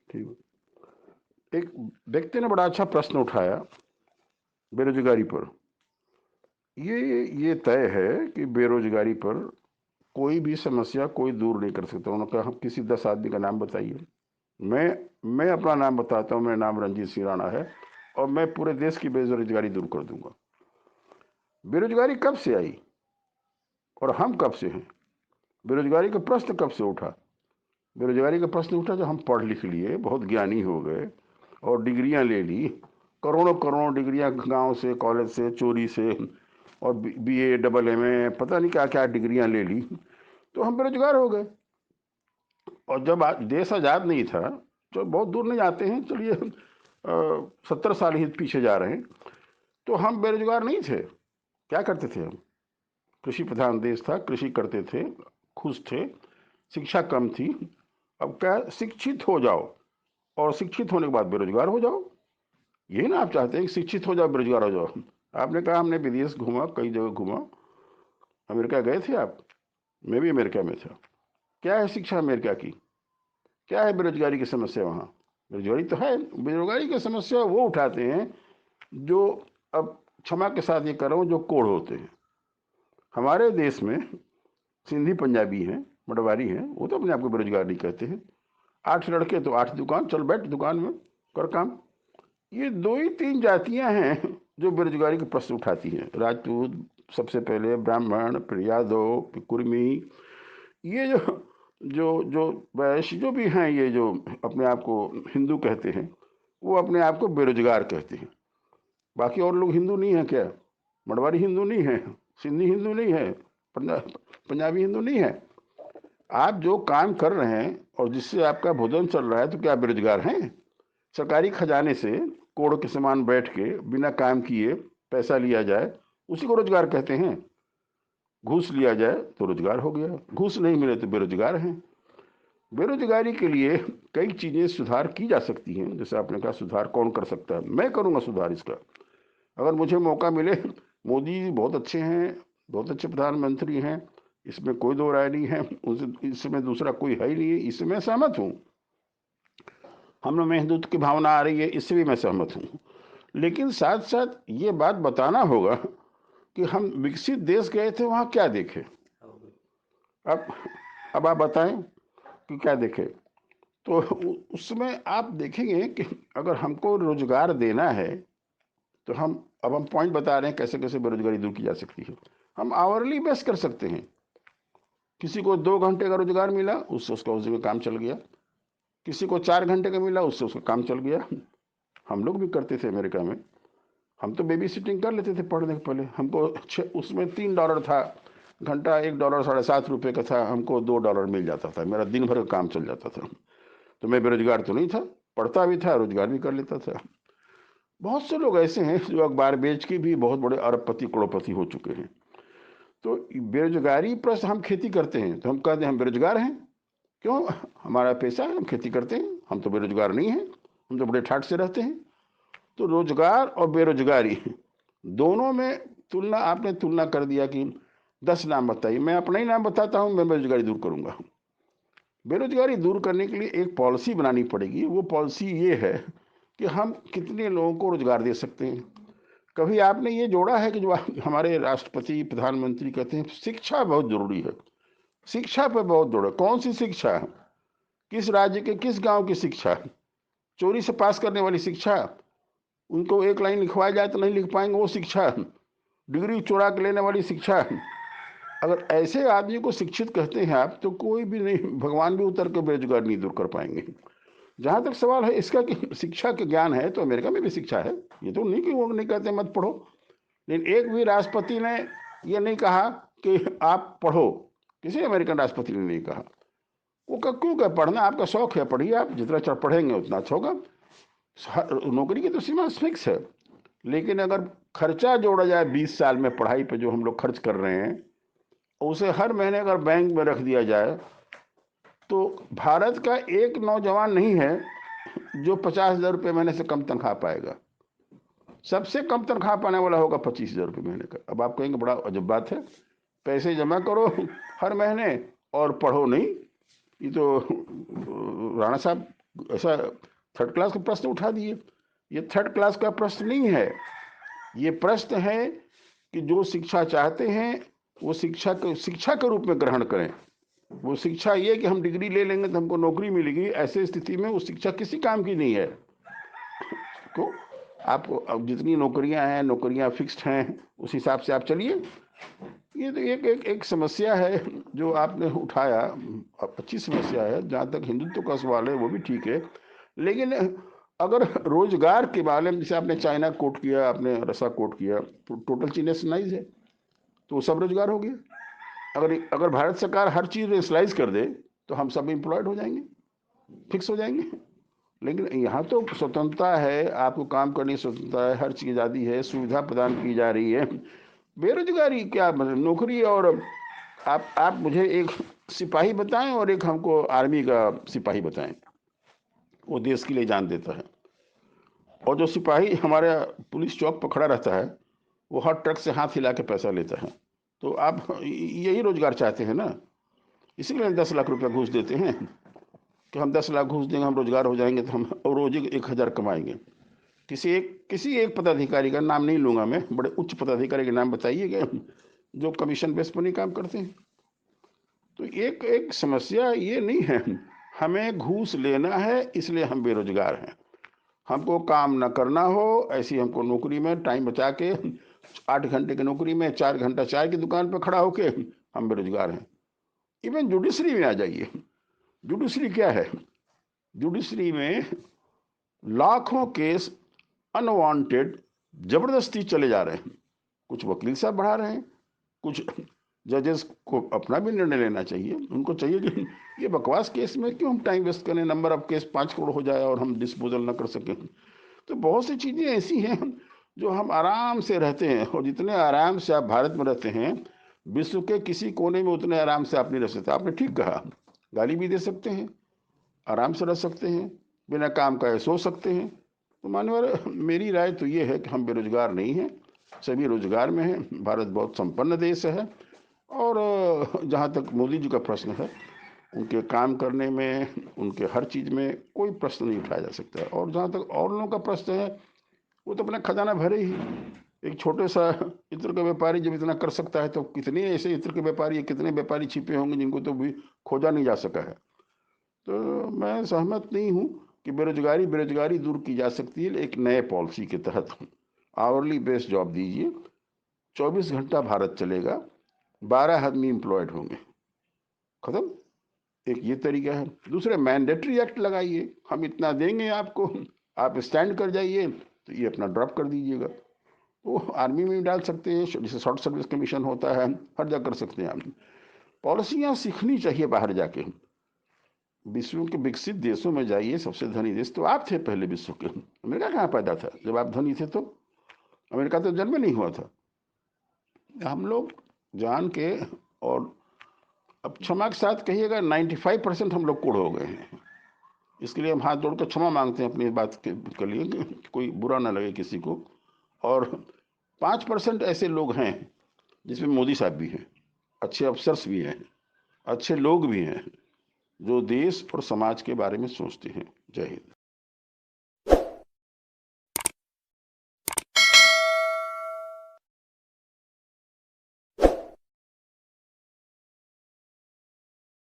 ठीक। एक व्यक्ति ने बड़ा अच्छा प्रश्न उठाया बेरोजगारी पर। ये तय है कि बेरोजगारी पर कोई भी समस्या कोई दूर नहीं कर सकता। उन्होंने कहा, हम किसी 10 आदमी का नाम बताइए। मैं अपना नाम बताता हूँ। मेरा नाम रंजीत सिंह राणा है और मैं पूरे देश की बेरोजगारी दूर कर दूंगा। बेरोजगारी कब से आई और हम कब से हैं? बेरोजगारी का प्रश्न कब से उठा? बेरोजगारी का प्रश्न उठा जब हम पढ़ लिख लिए, बहुत ज्ञानी हो गए और डिग्रियां ले ली, करोड़ों करोड़ों डिग्रियां गांव से, कॉलेज से, चोरी से, और BA AA पता नहीं क्या क्या डिग्रियां ले ली, तो हम बेरोजगार हो गए। और जब देश आज़ाद नहीं था, तो बहुत दूर नहीं जाते हैं, चलिए 70 साल ही पीछे जा रहे हैं, तो हम बेरोजगार नहीं थे। क्या करते थे हम? कृषि प्रधान देश था, कृषि करते थे, खुश थे, शिक्षा कम थी। अब क्या, शिक्षित हो जाओ और शिक्षित होने के बाद बेरोजगार हो जाओ। यही ना आप चाहते हैं कि शिक्षित हो जाओ, बेरोजगार हो जाओ। आपने कहा हमने विदेश घूमा, कई जगह घूमा। अमेरिका गए थे आप? मैं भी अमेरिका में था। क्या है शिक्षा अमेरिका की? क्या है बेरोजगारी की समस्या वहाँ? बेरोजगारी तो है। बेरोजगारी की समस्या वो उठाते हैं जो, अब क्षमा के साथ ये कर रहा हूँ, जो कोढ़ होते हैं। हमारे देश में सिंधी पंजाबी हैं, मडवारी हैं, वो तो अपने आप को बेरोजगार नहीं कहते हैं। 8 लड़के तो 8 दुकान, चल बैठ दुकान में कर काम। ये 2 ही 3 जातियां हैं जो बेरोजगारी के प्रश्न उठाती हैं। राजपूत सबसे पहले, ब्राह्मण, फिर यादव, फिर कुर्मी। ये जो जो जो वैश्य जो भी हैं, ये जो अपने आप को हिंदू कहते हैं, वो अपने आप को बेरोजगार कहते हैं। बाकी और लोग हिंदू नहीं है क्या? मरवाड़ी हिंदू नहीं है, सिंधी हिंदू नहीं है, पंजाबी हिंदू नहीं है। आप जो काम कर रहे हैं और जिससे आपका भोजन चल रहा है, तो क्या बेरोजगार हैं? सरकारी खजाने से कोड़ के समान बैठ के बिना काम किए पैसा लिया जाए, उसी को रोजगार कहते हैं। घूस लिया जाए तो रोजगार हो गया, घूस नहीं मिले तो बेरोजगार हैं। बेरोजगारी के लिए कई चीजें सुधार की जा सकती हैं। जैसे आपने कहा, सुधार कौन कर सकता है? मैं करूंगा सुधार इसका, अगर मुझे मौका मिले। मोदी जी बहुत अच्छे हैं, बहुत अच्छे प्रधानमंत्री हैं, इसमें कोई दो राय नहीं है। उनसे इसमें दूसरा कोई है ही नहीं है, इससे मैं सहमत हूँ। हम लोग में हिंदुत्व की भावना आ रही है, इससे भी मैं सहमत हूँ। लेकिन साथ साथ ये बात बताना होगा कि हम विकसित देश गए थे, वहाँ क्या देखे। अब अब आप बताएं कि क्या देखे। तो उसमें आप देखेंगे कि अगर हमको रोजगार देना है, तो हम पॉइंट बता रहे हैं कैसे कैसे बेरोजगारी दूर की जा सकती है। हम आवरली बेस कर सकते हैं। किसी को 2 घंटे का रोजगार मिला, उससे उसका उसी में काम चल गया। किसी को 4 घंटे का मिला, उससे उसका काम चल गया। हम लोग भी करते थे अमेरिका में। हम तो बेबी सिटिंग कर लेते थे पढ़ने के पहले। हमको उसमें $3 था घंटा, $1 7.5 रुपये का था, हमको $2 मिल जाता था, मेरा दिन भर का काम चल जाता था। तो मैं बेरोजगार तो नहीं था, पढ़ता भी था, रोजगार भी कर लेता था। बहुत से लोग ऐसे हैं जो अखबार बेच के भी बहुत बड़े अरबपति करोड़पति हो चुके हैं। तो बेरोजगारी प्लस हम खेती करते हैं, तो हम कहते हैं हम बेरोजगार हैं। क्यों? हमारा पैसा है, हम खेती करते हैं, हम तो बेरोजगार नहीं हैं, हम तो बड़े ठाट से रहते हैं। तो रोजगार और बेरोजगारी दोनों में तुलना, आपने तुलना कर दिया कि 10 नाम बताइए। मैं अपना ही नाम बताता हूँ, मैं बेरोजगारी दूर करूंगा। बेरोजगारी दूर करने के लिए एक पॉलिसी बनानी पड़ेगी। वो पॉलिसी ये है कि हम कितने लोगों को रोजगार दे सकते हैं। कभी आपने ये जोड़ा है कि जो हमारे राष्ट्रपति प्रधानमंत्री कहते हैं शिक्षा बहुत जरूरी है, शिक्षा पर बहुत जोर है। कौन सी शिक्षा? किस राज्य के किस गांव की शिक्षा? चोरी से पास करने वाली शिक्षा? उनको एक लाइन लिखवाया जाए तो नहीं लिख पाएंगे, वो शिक्षा? डिग्री चुरा के लेने वाली शिक्षा? अगर ऐसे आदमी को शिक्षित कहते हैं आप, तो कोई भी नहीं, भगवान भी उतर के बेरोजगार नहीं दूर कर पाएंगे। जहां तक सवाल है इसका कि शिक्षा का ज्ञान है, तो अमेरिका में भी शिक्षा है। ये तो नहीं कि वो नहीं कहते मत पढ़ो, लेकिन एक भी राष्ट्रपति ने ये नहीं कहा कि आप पढ़ो। किसी अमेरिकन राष्ट्रपति ने नहीं कहा। वो क्यों कह, पढ़ना आपका शौक है, पढ़िए, आप जितना पढ़ेंगे उतना अच्छा होगा। नौकरी की तो सीमा फिक्स है, लेकिन अगर खर्चा जोड़ा जाए 20 साल में पढ़ाई पे जो हम लोग खर्च कर रहे हैं, उसे हर महीने अगर बैंक में रख दिया जाए, तो भारत का एक नौजवान नहीं है जो 50,000 रुपये महीने से कम तनख्वाह पाएगा। सबसे कम तनख्वाह पाने वाला होगा 25,000 रुपये महीने का। अब आप कहेंगे बड़ा अजब बात है, पैसे जमा करो हर महीने और पढ़ो नहीं। ये तो राणा साहब ऐसा थर्ड क्लास का प्रश्न उठा दिए। ये थर्ड क्लास का प्रश्न नहीं है, ये प्रश्न है कि जो शिक्षा चाहते हैं वो शिक्षा के रूप में ग्रहण करें। वो शिक्षा ये कि हम डिग्री ले लेंगे तो हमको नौकरी मिलेगी, ऐसे स्थिति में वो शिक्षा किसी काम की नहीं है। तो आपको अब जितनी नौकरियां हैं, नौकरियां फिक्स्ड हैं, उस हिसाब से आप चलिए। ये तो एक समस्या है जो आपने उठाया, अच्छी समस्या है। जहाँ तक हिंदुत्व का सवाल है वो भी ठीक है, लेकिन अगर रोजगार के बारे में, जैसे आपने चाइना कोट किया, आपने रसा कोट किया, तो टोटल चीज नेशनलाइज है, तो सब रोजगार हो गया। अगर अगर भारत सरकार हर चीज नेशनलाइज कर दे तो हम सब एम्प्लॉयड हो जाएंगे, फिक्स हो जाएंगे। लेकिन यहाँ तो स्वतंत्रता है, आपको काम करने की स्वतंत्रता है, हर चीज आदि है, सुविधा प्रदान की जा रही है। बेरोजगारी क्या मतलब, नौकरी। और आप मुझे एक सिपाही बताएं और एक हमको आर्मी का सिपाही बताएं, वो देश के लिए जान देता है। और जो सिपाही हमारे पुलिस चौक पर खड़ा रहता है, वो हर ट्रक से हाथ हिला के पैसा लेता है। तो आप यही रोजगार चाहते हैं ना, इसीलिए 10 लाख रुपया घूस देते हैं कि हम 10 लाख घूस देंगे, हम रोजगार हो जाएंगे, तो हम रोज 1,000 कमाएंगे। किसी एक पदाधिकारी का नाम नहीं लूंगा मैं, बड़े उच्च पदाधिकारी के नाम बताइएगा जो कमीशन बेस पर नहीं काम करते हैं। तो एक एक समस्या ये नहीं है, हमें घूस लेना है इसलिए हम बेरोजगार हैं। हमको काम ना करना हो, ऐसी हमको नौकरी में टाइम बचा के 8 घंटे की नौकरी में 4 घंटा चाय की दुकान पर खड़ा होके हम बेरोजगार हैं। इवन जुडिशरी में आ जाइए, जुडिशरी क्या है, जुडिशरी में लाखों केस अनवांटेड जबरदस्ती चले जा रहे हैं। कुछ वकील साहब बढ़ा रहे हैं, कुछ जजेस को अपना भी निर्णय लेना चाहिए। उनको चाहिए कि ये बकवास केस में क्यों हम टाइम वेस्ट करें, नंबर ऑफ केस 5 करोड़ हो जाए और हम डिस्पोजल ना कर सकें। तो बहुत सी चीज़ें ऐसी हैं जो हम आराम से रहते हैं, और जितने आराम से आप भारत में रहते हैं, विश्व के किसी कोने में उतने आराम से आप नहीं रह सकते। आपने ठीक कहा, गाली भी दे सकते हैं, आराम से रह सकते हैं, बिना काम का सो सकते हैं। तो मानवर मेरी राय तो ये है कि हम बेरोजगार नहीं हैं, सभी रोजगार में हैं। भारत बहुत संपन्न देश है। और जहाँ तक मोदी जी का प्रश्न है, उनके काम करने में, उनके हर चीज़ में कोई प्रश्न नहीं उठाया जा सकता। और जहाँ तक और लोगों का प्रश्न है, वो तो अपना खजाना भरे ही। एक छोटे सा इत्र का व्यापारी जब इतना कर सकता है, तो कितने ऐसे इत्र के व्यापारी, कितने व्यापारी छिपे होंगे जिनको तो भी खोजा नहीं जा सका है। तो मैं सहमत नहीं हूँ कि बेरोजगारी दूर की जा सकती है। एक नए पॉलिसी के तहत आवरली बेस्ड जॉब दीजिए, 24 घंटा भारत चलेगा, 12 आदमी एम्प्लॉयड होंगे, खत्म। एक ये तरीका है। दूसरे, मैंडेटरी एक्ट लगाइए, हम इतना देंगे आपको, आप स्टैंड कर जाइए, तो ये अपना ड्रॉप कर दीजिएगा। वो आर्मी में भी डाल सकते हैं, जैसे शॉर्ट सर्विस कमीशन होता है, हर जगह कर सकते हैं। आप पॉलिसियाँ सीखनी चाहिए बाहर जाके। विश्व के विकसित देशों में जाइए, सबसे धनी देश तो आप थे पहले विश्व के। अमेरिका कहाँ पैदा था जब आप धनी थे? तो अमेरिका तो जन्म नहीं हुआ था। हम लोग जान के, और अब क्षमा के साथ कहिएगा, 95% हम लोग कूड़ हो गए हैं। इसके लिए हम हाथ जोड़कर क्षमा मांगते हैं अपनी बात के लिए, कि कोई बुरा ना लगे किसी को। और 5% ऐसे लोग हैं जिसमें मोदी साहब भी हैं, अच्छे अफसर्स भी हैं, अच्छे लोग भी हैं, जो देश और समाज के बारे में सोचते हैं। जय हिंद।